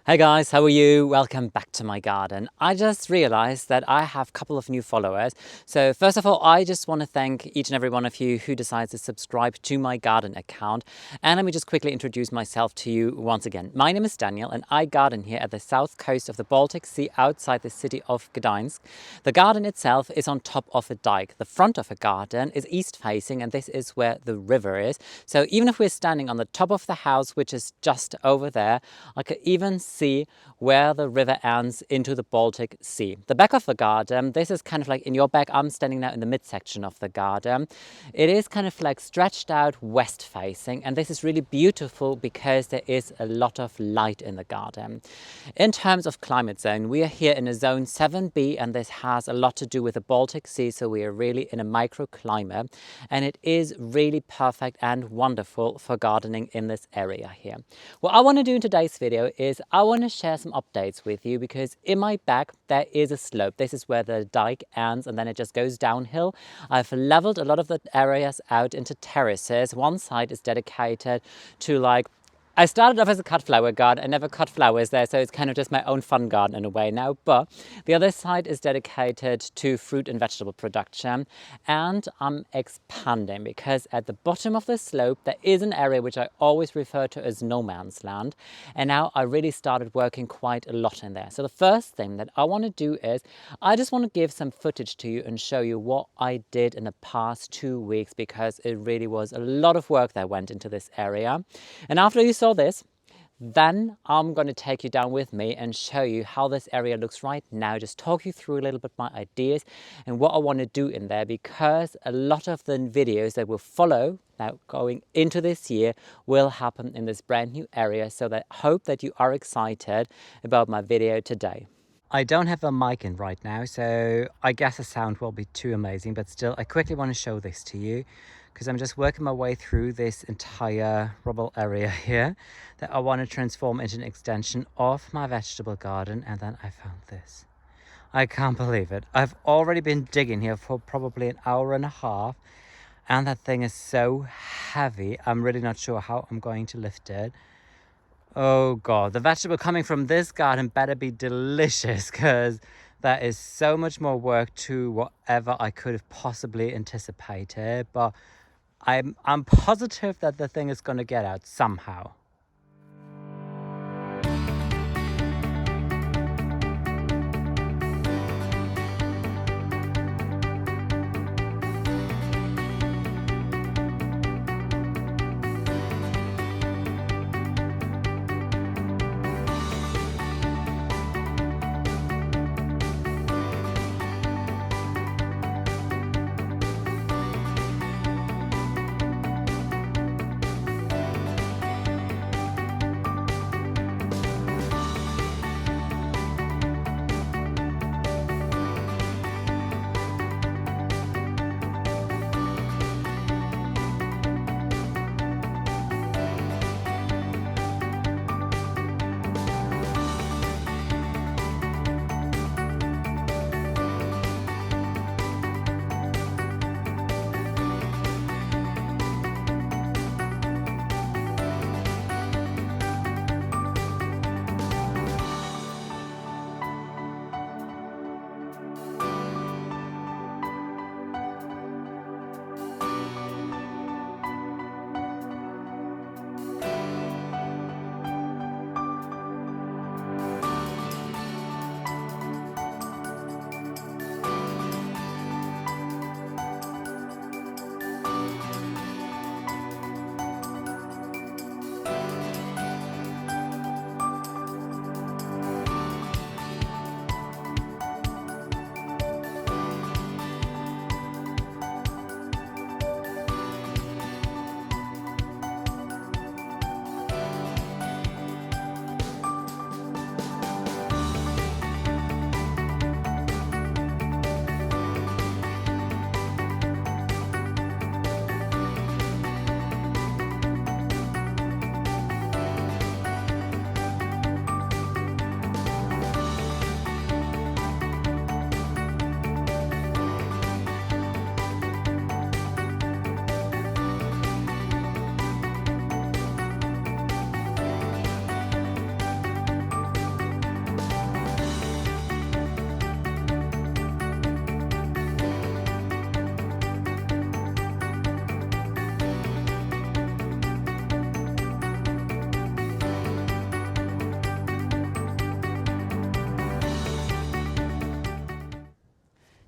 Hey guys, how are you? Welcome back to my garden. I just realized that I have a couple of new followers. So first of all, I just want to thank each and every one of you who decides to subscribe to my garden account. And let me just quickly introduce myself to you once again. My name is Daniel and I garden here at the south coast of the Baltic Sea outside the city of Gdańsk. The garden itself is on top of a dike. The front of the garden is east facing and this is where the river is. So even if we're standing on the top of the house, which is just over there, I could even see where the river ends into the Baltic Sea. The back of the garden, this is kind of like in your back, I'm standing now in the midsection of the garden. It is kind of like stretched out west facing, and this is really beautiful because there is a lot of light in the garden. In terms of climate zone, we are here in a zone 7B, and this has a lot to do with the Baltic Sea, so we are really in a microclimate, and it is really perfect and wonderful for gardening in this area here. What I want to do in today's video is I want to share some updates with you because in my back there is a slope. This is where the dike ends and then it just goes downhill. I've leveled a lot of the areas out into terraces. One side is dedicated to I started off as a cut flower garden. I never cut flowers there, so it's kind of just my own fun garden in a way now. But the other side is dedicated to fruit and vegetable production. And I'm expanding because at the bottom of the slope, there is an area which I always refer to as no man's land. And now I really started working quite a lot in there. So the first thing that I want to do is I just want to give some footage to you and show you what I did in the past 2 weeks because it really was a lot of work that went into this area. And after you saw this, then I'm going to take you down with me and show you how this area looks right now, just talk you through a little bit my ideas and what I want to do in there, because a lot of the videos that will follow now going into this year will happen in this brand new area, so that I hope that you are excited about my video today. I don't have a mic in right now, so I guess the sound will be too amazing, but still I quickly want to show this to you because I'm just working my way through this entire rubble area here that I want to transform into an extension of my vegetable garden. And then I found this. I can't believe it. I've already been digging here for probably an hour and a half and that thing is so heavy. I'm really not sure how I'm going to lift it. Oh God, the vegetable coming from this garden better be delicious because that is so much more work to whatever I could have possibly anticipated. But I'm positive that the thing is going to get out somehow.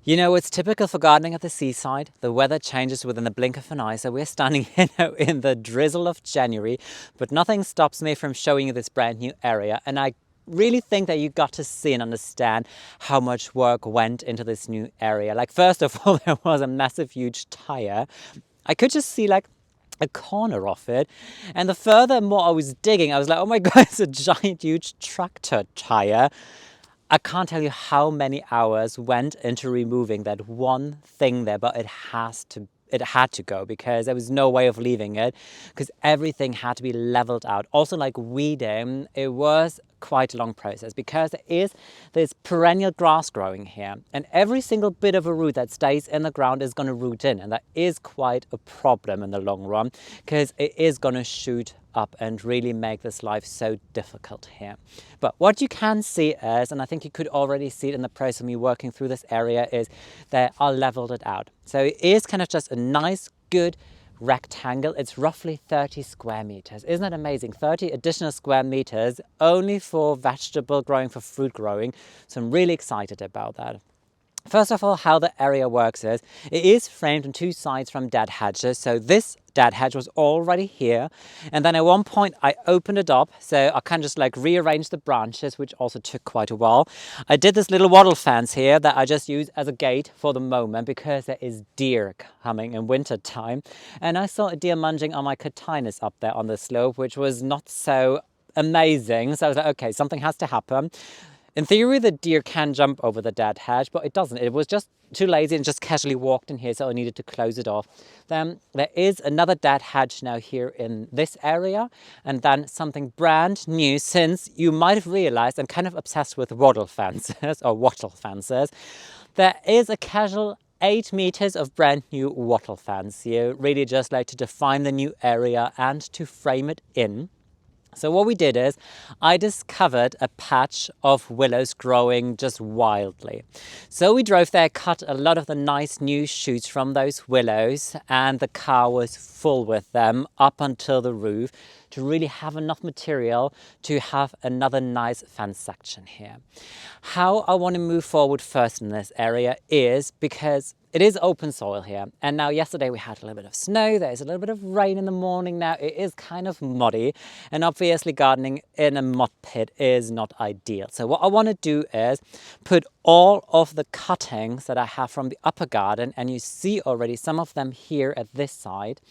You know, it's typical for gardening at the seaside. The weather changes within the blink of an eye, so we're standing here now in the drizzle of January, but nothing stops me from showing you this brand new area. And I really think that you got to see and understand how much work went into this new area. Like, first of all, there was a massive, huge tire. I could just see like a corner of it, and the further more I was digging, I was like, oh my god, it's a giant, huge tractor tire. I can't tell you how many hours went into removing that one thing there, but it had to go because there was no way of leaving it, because everything had to be leveled out. Also, like weeding, it was quite a long process because there is this perennial grass growing here, and every single bit of a root that stays in the ground is going to root in, and that is quite a problem in the long run because it is going to shoot up and really make this life so difficult here. But what you can see is, and I think you could already see it in the process of me working through this area, is that I leveled it out. So it is kind of just a nice, good rectangle. It's roughly 30 square meters. Isn't that amazing? 30 additional square meters only for vegetable growing, for fruit growing. So I'm really excited about that. First of all, how the area works is, it is framed on two sides from dead hedges. So this dead hedge was already here. And then at one point I opened it up. So I can just like rearrange the branches, which also took quite a while. I did this little wattle fence here that I just use as a gate for the moment because there is deer coming in winter time. And I saw a deer munging on my cotinus up there on the slope, which was not so amazing. So I was like, okay, something has to happen. In theory, the deer can jump over the dead hedge, but it doesn't. It was just too lazy and just casually walked in here, so I needed to close it off. Then there is another dead hedge now here in this area, and then something brand new, since you might have realized I'm kind of obsessed with wattle fences or wattle fences. There is a casual 8 meters of brand new wattle fence here, really just like to define the new area and to frame it in. So what we did is, I discovered a patch of willows growing just wildly. So we drove there, cut a lot of the nice new shoots from those willows, and the car was full with them up until the roof to really have enough material to have another nice fence section here. How I want to move forward first in this area is because it is open soil here, and now yesterday we had a little bit of snow, there's a little bit of rain in the morning now, it is kind of muddy, and obviously gardening in a mud pit is not ideal. So what I want to do is put all of the cuttings that I have from the upper garden, and you see already some of them here at this side,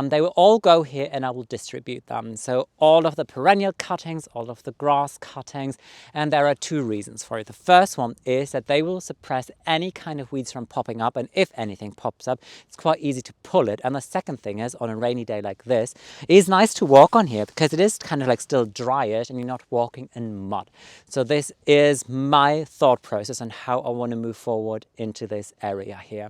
they will all go here and I will distribute them. So all of the perennial cuttings, all of the grass cuttings, and there are two reasons for it. The first one is that they will suppress any kind of weeds from popping up, and if anything pops up, it's quite easy to pull it. And the second thing is, on a rainy day like this, it is nice to walk on here because it is kind of like still dryish and you're not walking in mud. So this is my thought process on how I want to move forward into this area here.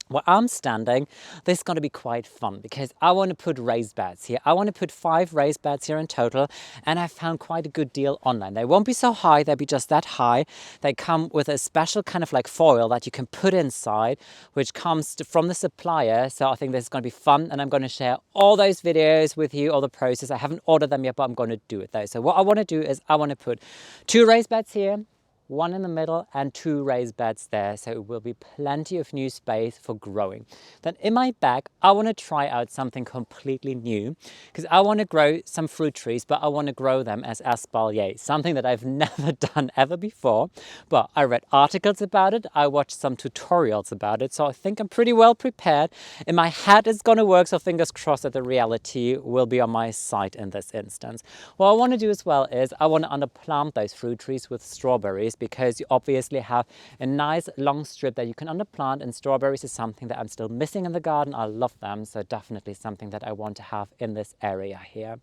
Where I'm standing, this is going to be quite fun because I want to put raised beds here. I want to put 5 raised beds here in total, and I found quite a good deal online. They won't be so high, they'll be just that high. They come with a special kind of like foil that you can put inside, which comes from the supplier. So I think this is going to be fun, and I'm going to share all those videos with you, all the process. I haven't ordered them yet, but I'm going to do it though. So what I want to do is I want to put 2 raised beds here, 1 in the middle and 2 raised beds there, so it will be plenty of new space for growing. Then in my bag, I want to try out something completely new because I want to grow some fruit trees, but I want to grow them as espalier, something that I've never done ever before. But I read articles about it, I watched some tutorials about it, so I think I'm pretty well prepared. In my head it's going to work, so fingers crossed that the reality will be on my side in this instance. What I want to do as well is I want to underplant those fruit trees with strawberries, because you obviously have a nice long strip that you can underplant, and strawberries is something that I'm still missing in the garden. I love them, so definitely something that I want to have in this area here.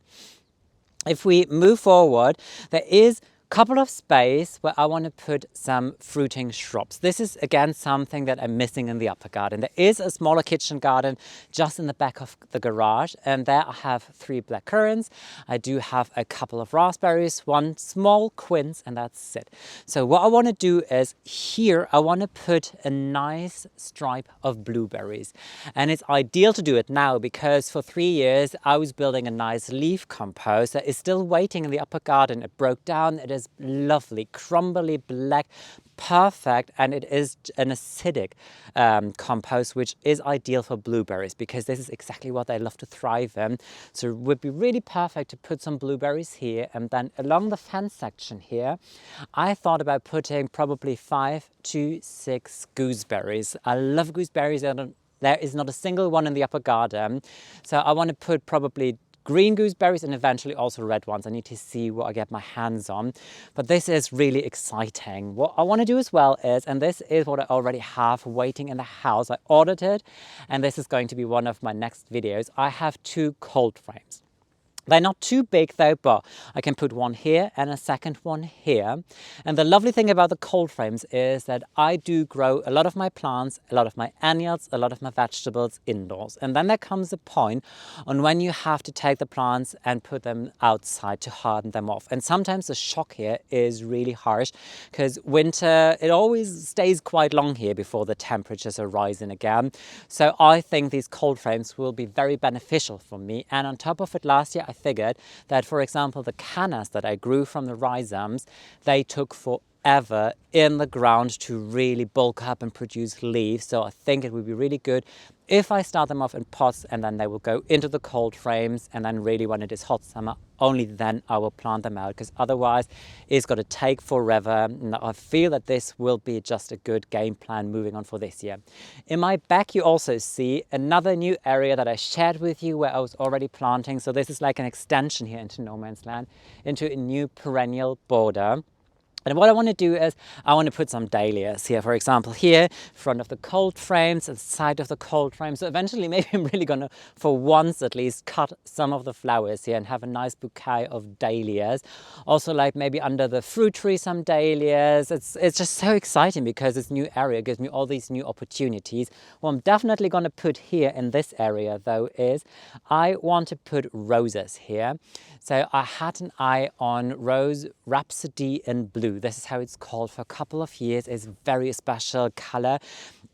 If we move forward, there is couple of space where I want to put some fruiting shrubs. This is again something that I'm missing in the upper garden. There is a smaller kitchen garden just in the back of the garage, and there I have 3 black currants. I do have a couple of raspberries, 1 small quince, and that's it. So what I want to do is here I want to put a nice stripe of blueberries, and it's ideal to do it now because for 3 years I was building a nice leaf compost that is still waiting in the upper garden. It broke down, it is is lovely, crumbly black, perfect, and it is an acidic compost, which is ideal for blueberries because this is exactly what they love to thrive in. So it would be really perfect to put some blueberries here, and then along the fence section here, I thought about putting probably 5 to 6 gooseberries. I love gooseberries. There is not a single one in the upper garden, so I want to put probably green gooseberries and eventually also red ones. I need to see what I get my hands on, but this is really exciting. What I want to do as well is, and this is what I already have waiting in the house, I ordered it, and this is going to be one of my next videos. I have 2 cold frames. They're not too big though, but I can put one here and a second one here. And the lovely thing about the cold frames is that I do grow a lot of my plants, a lot of my annuals, a lot of my vegetables indoors. And then there comes a point on when you have to take the plants and put them outside to harden them off. And sometimes the shock here is really harsh because winter, it always stays quite long here before the temperatures are rising again. So I think these cold frames will be very beneficial for me. And on top of it, last year I figured that, for example, the cannas that I grew from the rhizomes, they took forever in the ground to really bulk up and produce leaves. So I think it would be really good if I start them off in pots and then they will go into the cold frames, and then really when it is hot summer, only then I will plant them out, because otherwise it's got to take forever. And I feel that this will be just a good game plan moving on for this year. In my back you also see another new area that I shared with you where I was already planting. So this is like an extension here into no man's land, into a new perennial border. And what I want to do is I want to put some dahlias here, for example, here in front of the cold frames, at the side of the cold frames. So eventually maybe I'm really going to, for once at least, cut some of the flowers here and have a nice bouquet of dahlias. Also, like maybe under the fruit tree some dahlias. It's just so exciting because this new area gives me all these new opportunities. What I'm definitely going to put here in this area though is I want to put roses here. So I had an eye on Rose Rhapsody in Blue. This is how it's called for a couple of years. It's very special color.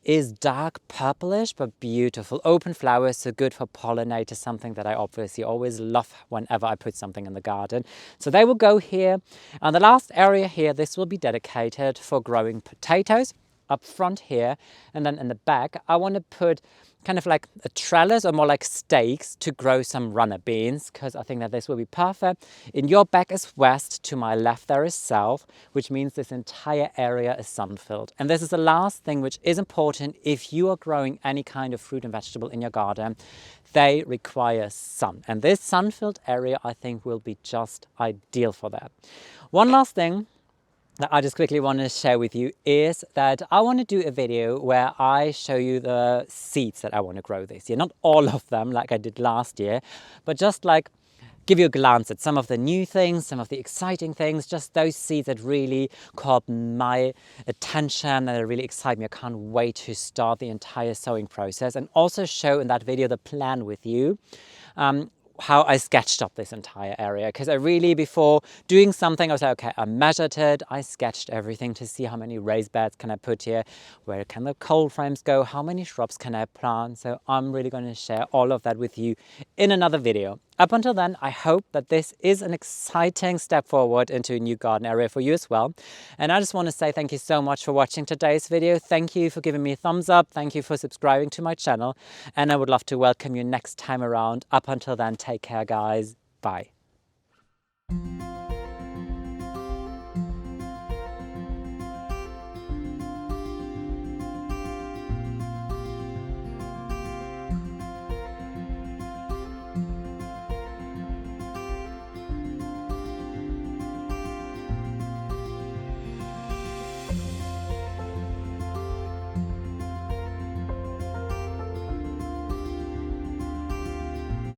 Is dark purplish but beautiful. Open flowers, so good for pollinators, something that I obviously always love whenever I put something in the garden. So they will go here. And the last area here, this will be dedicated for growing potatoes up front here. And then in the back, I want to put kind of like a trellis or more like stakes to grow some runner beans, because I think that this will be perfect. In your back is west, to my left there is south, which means this entire area is sun-filled. And this is the last thing which is important if you are growing any kind of fruit and vegetable in your garden. They require sun. And this sun-filled area I think will be just ideal for that. One last thing that I just quickly want to share with you is that I want to do a video where I show you the seeds that I want to grow this year. Not all of them like I did last year, but just like give you a glance at some of the new things, some of the exciting things, just those seeds that really caught my attention, that really excite me. I can't wait to start the entire sowing process, and also show in that video the plan with you. How I sketched up this entire area, because I really, before doing something, I was like, okay, I measured it, I sketched everything to see how many raised beds can I put here, where can the cold frames go, how many shrubs can I plant. So I'm really going to share all of that with you in another video. Up until then, I hope that this is an exciting step forward into a new garden area for you as well. And I just want to say thank you so much for watching today's video. Thank you for giving me a thumbs up. Thank you for subscribing to my channel. And I would love to welcome you next time around. Up until then, take care, guys. Bye.